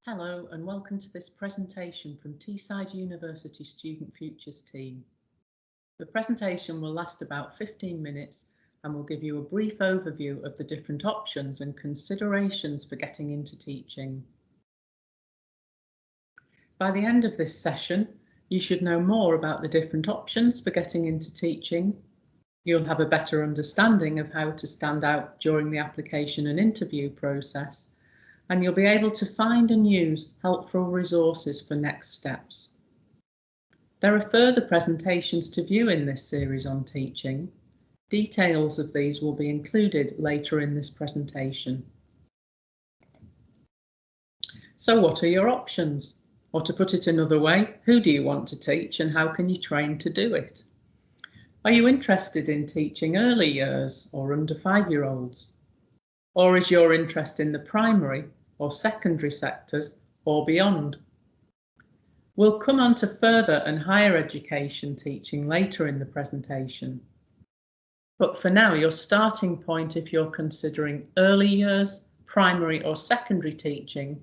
Hello and welcome to this presentation from Teesside University Student Futures team. The presentation will last about 15 minutes and will give you a brief overview of the different options and considerations for getting into teaching. By the end of this session, you should know more about the different options for getting into teaching. You'll have a better understanding of how to stand out during the application and interview process, and you'll be able to find and use helpful resources for next steps. There are further presentations to view in this series on teaching. Details of these will be included later in this presentation. So what are your options? Or to put it another way, who do you want to teach and how can you train to do it? Are you interested in teaching early years or under 5-year-olds? Or is your interest in the primary or secondary sectors or beyond? We'll come on to further and higher education teaching later in the presentation. But for now, your starting point if you're considering early years, primary or secondary teaching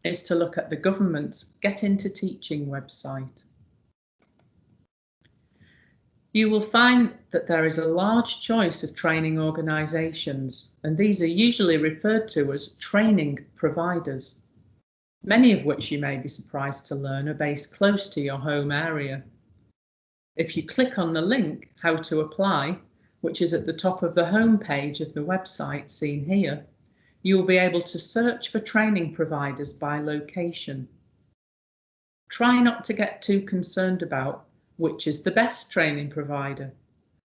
is to look at the government's Get Into Teaching website. You will find that there is a large choice of training organisations, and these are usually referred to as training providers, many of which you may be surprised to learn are based close to your home area. If you click on the link How to Apply, which is at the top of the home page of the website seen here, you will be able to search for training providers by location. Try not to get too concerned about which is the best training provider.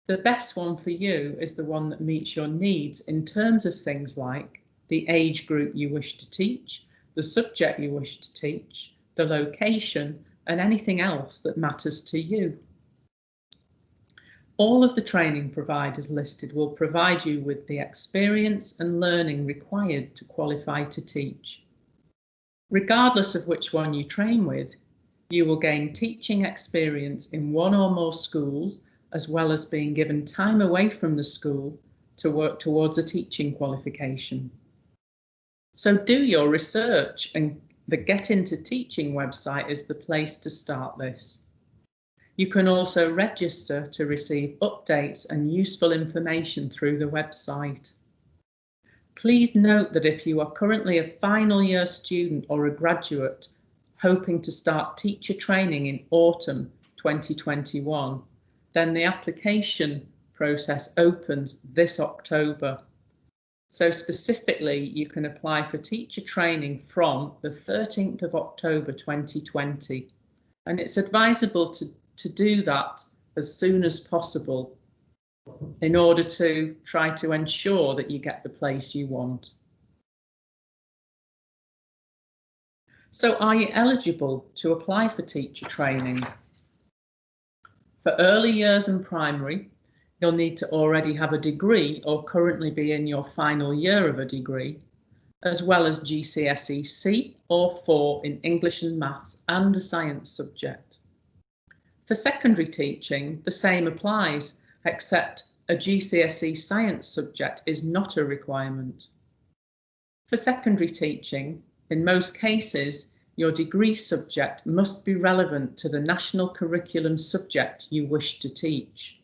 The best one for you is the one that meets your needs in terms of things like the age group you wish to teach, the subject you wish to teach, the location, and anything else that matters to you. All of the training providers listed will provide you with the experience and learning required to qualify to teach. Regardless of which one you train with, you will gain teaching experience in one or more schools, as well as being given time away from the school to work towards a teaching qualification. So do your research, and the Get Into Teaching website is the place to start this. You can also register to receive updates and useful information through the website. Please note that if you are currently a final year student or a graduate hoping to start teacher training in autumn 2021, then the application process opens this October. So specifically, you can apply for teacher training from the 13th of October 2020, and it's advisable to do that as soon as possible in order to try to ensure that you get the place you want. So are you eligible to apply for teacher training? For early years and primary, you'll need to already have a degree or currently be in your final year of a degree, as well as GCSE C or 4 in English and Maths and a science subject. For secondary teaching, the same applies, except a GCSE science subject is not a requirement. For secondary teaching, in most cases, your degree subject must be relevant to the national curriculum subject you wish to teach.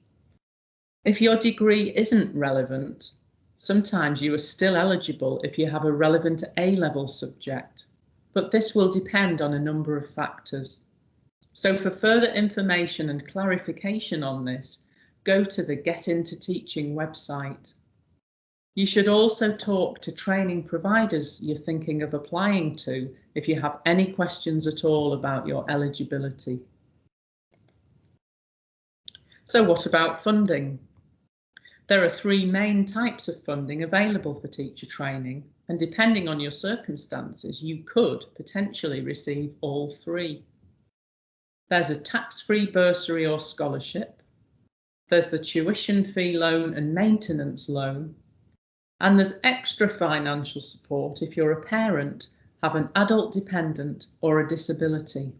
If your degree isn't relevant, sometimes you are still eligible if you have a relevant A-level subject, but this will depend on a number of factors. So for further information and clarification on this, go to the Get Into Teaching website. You should also talk to training providers you're thinking of applying to if you have any questions at all about your eligibility. So what about funding? There are 3 main types of funding available for teacher training, and depending on your circumstances, you could potentially receive all 3. There's a tax-free bursary or scholarship, there's the tuition fee loan and maintenance loan, and there's extra financial support if you're a parent, have an adult dependent or a disability.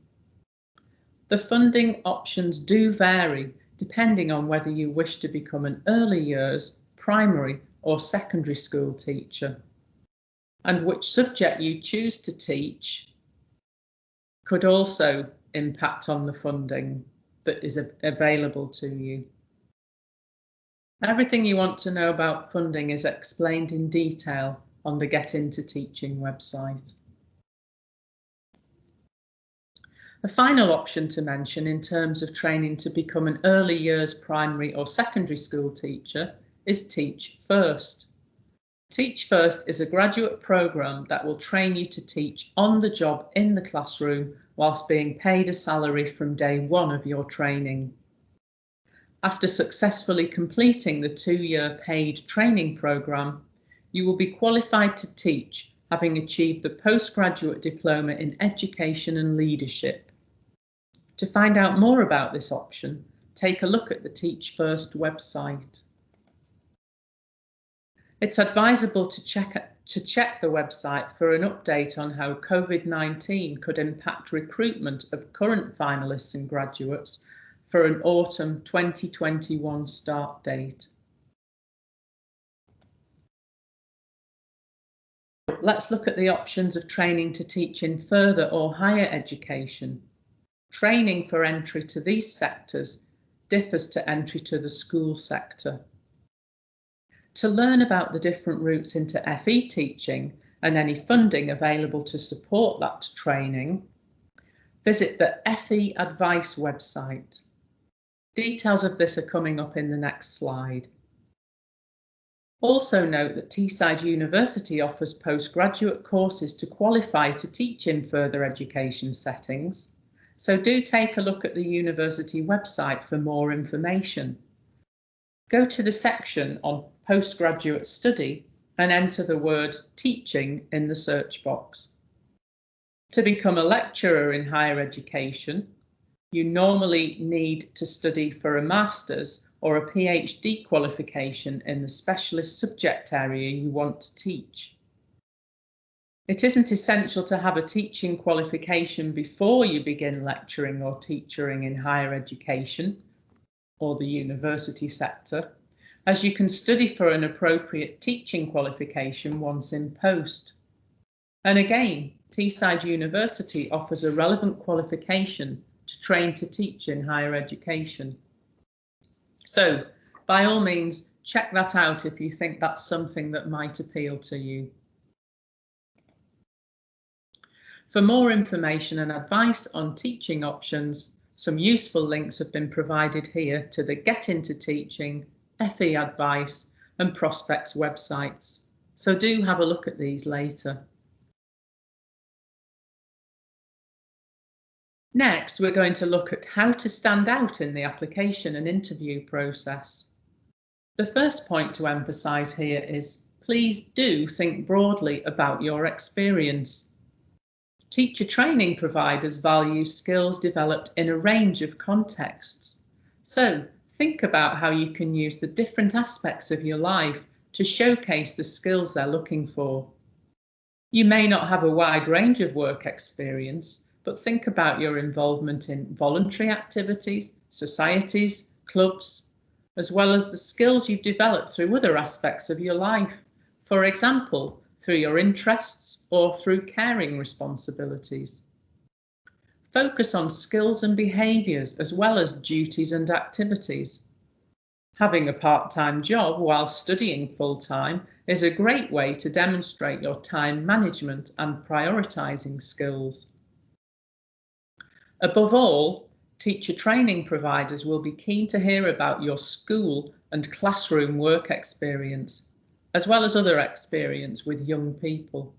The funding options do vary depending on whether you wish to become an early years, primary or secondary school teacher, and which subject you choose to teach could also impact on the funding that is available to you. Everything you want to know about funding is explained in detail on the Get Into Teaching website. A final option to mention in terms of training to become an early years primary or secondary school teacher is Teach First. Teach First is a graduate programme that will train you to teach on the job in the classroom whilst being paid a salary from day one of your training. After successfully completing the 2-year paid training programme, you will be qualified to teach, having achieved the postgraduate diploma in education and leadership. To find out more about this option, take a look at the Teach First website. It's advisable to check the website for an update on how COVID-19 could impact recruitment of current finalists and graduates for an autumn 2021 start date. Let's look at the options of training to teach in further or higher education. Training for entry to these sectors differs to entry to the school sector. To learn about the different routes into FE teaching and any funding available to support that training, visit the FE Advice website. Details of this are coming up in the next slide. Also note that Teesside University offers postgraduate courses to qualify to teach in further education settings, so do take a look at the university website for more information. Go to the section on postgraduate study and enter the word teaching in the search box. To become a lecturer in higher education, you normally need to study for a master's or a PhD qualification in the specialist subject area you want to teach. It isn't essential to have a teaching qualification before you begin lecturing or teaching in higher education or the university sector, as you can study for an appropriate teaching qualification once in post. And again, Teesside University offers a relevant qualification to train to teach in higher education. So, by all means, check that out if you think that's something that might appeal to you. For more information and advice on teaching options, some useful links have been provided here to the Get Into Teaching, FE Advice and Prospects websites, so do have a look at these later. Next, we're going to look at how to stand out in the application and interview process. The first point to emphasise here is, please do think broadly about your experience. Teacher training providers value skills developed in a range of contexts. So think about how you can use the different aspects of your life to showcase the skills they're looking for. You may not have a wide range of work experience, but think about your involvement in voluntary activities, societies, clubs, as well as the skills you've developed through other aspects of your life. For example, through your interests or through caring responsibilities. Focus on skills and behaviours as well as duties and activities. Having a part-time job while studying full-time is a great way to demonstrate your time management and prioritising skills. Above all, teacher training providers will be keen to hear about your school and classroom work experience, as well as other experience with young people.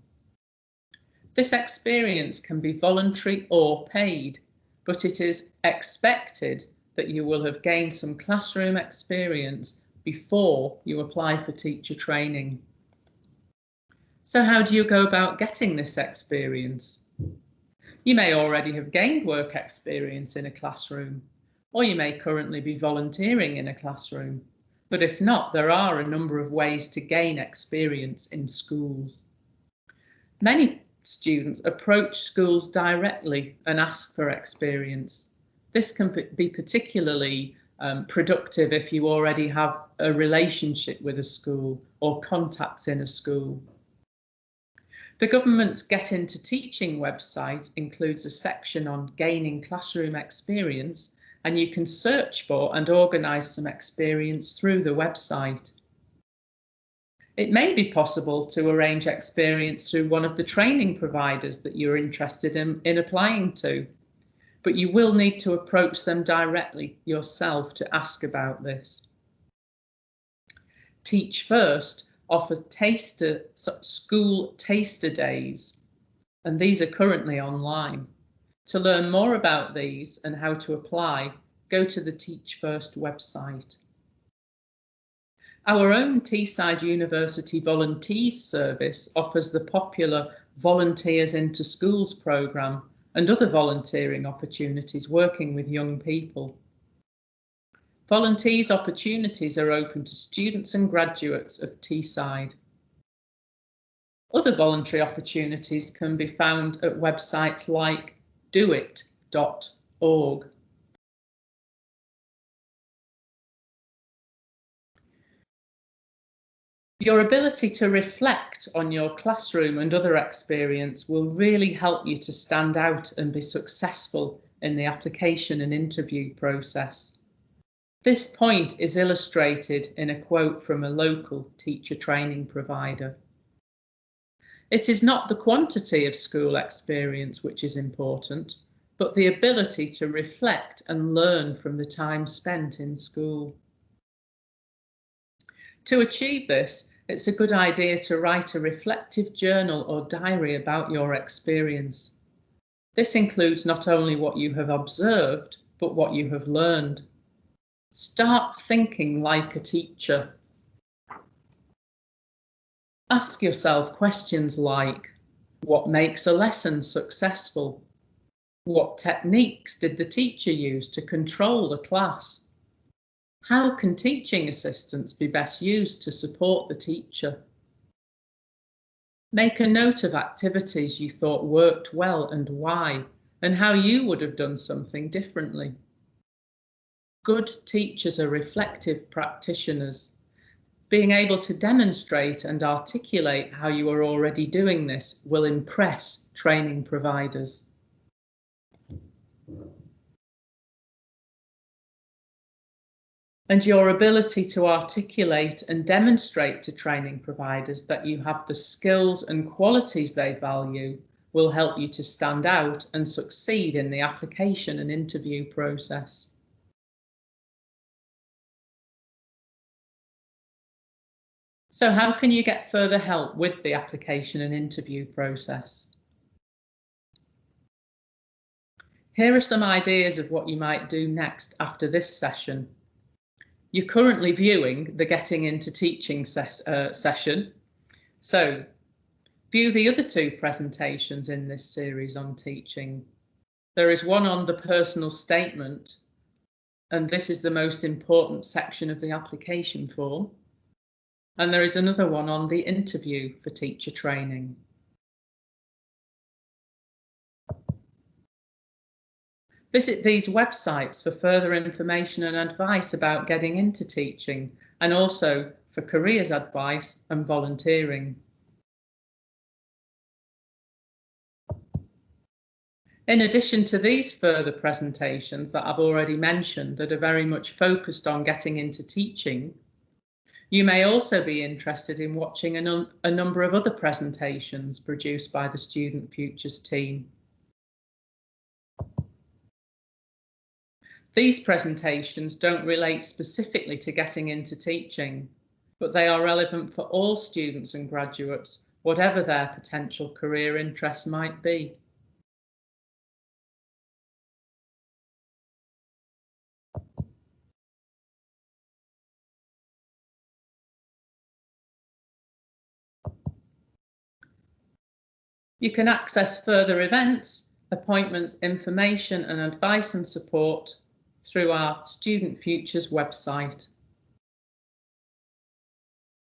This experience can be voluntary or paid, but it is expected that you will have gained some classroom experience before you apply for teacher training. So how do you go about getting this experience? You may already have gained work experience in a classroom, or you may currently be volunteering in a classroom. But if not, there are a number of ways to gain experience in schools. Many students approach schools directly and ask for experience. This can be particularly productive if you already have a relationship with a school or contacts in a school. The government's Get Into Teaching website includes a section on gaining classroom experience, and you can search for and organise some experience through the website. It may be possible to arrange experience through one of the training providers that you're interested in applying to, but you will need to approach them directly yourself to ask about this. Teach First offers school taster days, and these are currently online. To learn more about these and how to apply, go to the Teach First website. Our own Teesside University Volunteers Service offers the popular Volunteers into Schools programme and other volunteering opportunities working with young people. Volunteers opportunities are open to students and graduates of Teesside. Other voluntary opportunities can be found at websites like doit.org. Your ability to reflect on your classroom and other experience will really help you to stand out and be successful in the application and interview process. This point is illustrated in a quote from a local teacher training provider. It is not the quantity of school experience which is important, but the ability to reflect and learn from the time spent in school. To achieve this, it's a good idea to write a reflective journal or diary about your experience. This includes not only what you have observed, but what you have learned. Start thinking like a teacher. Ask yourself questions like, what makes a lesson successful? What techniques did the teacher use to control the class? How can teaching assistants be best used to support the teacher? Make a note of activities you thought worked well and why, and how you would have done something differently. Good teachers are reflective practitioners. Being able to demonstrate and articulate how you are already doing this will impress training providers. And your ability to articulate and demonstrate to training providers that you have the skills and qualities they value will help you to stand out and succeed in the application and interview process. So how can you get further help with the application and interview process? Here are some ideas of what you might do next after this session. You're currently viewing the Getting Into Teaching session, so view the other two presentations in this series on teaching. There is one on the personal statement, and this is the most important section of the application form. And there is another one on the interview for teacher training. Visit these websites for further information and advice about getting into teaching, and also for careers advice and volunteering. In addition to these further presentations that I've already mentioned that are very much focused on getting into teaching, you may also be interested in watching a number of other presentations produced by the Student Futures team. These presentations don't relate specifically to getting into teaching, but they are relevant for all students and graduates, whatever their potential career interests might be. You can access further events, appointments, information and advice and support through our Student Futures website.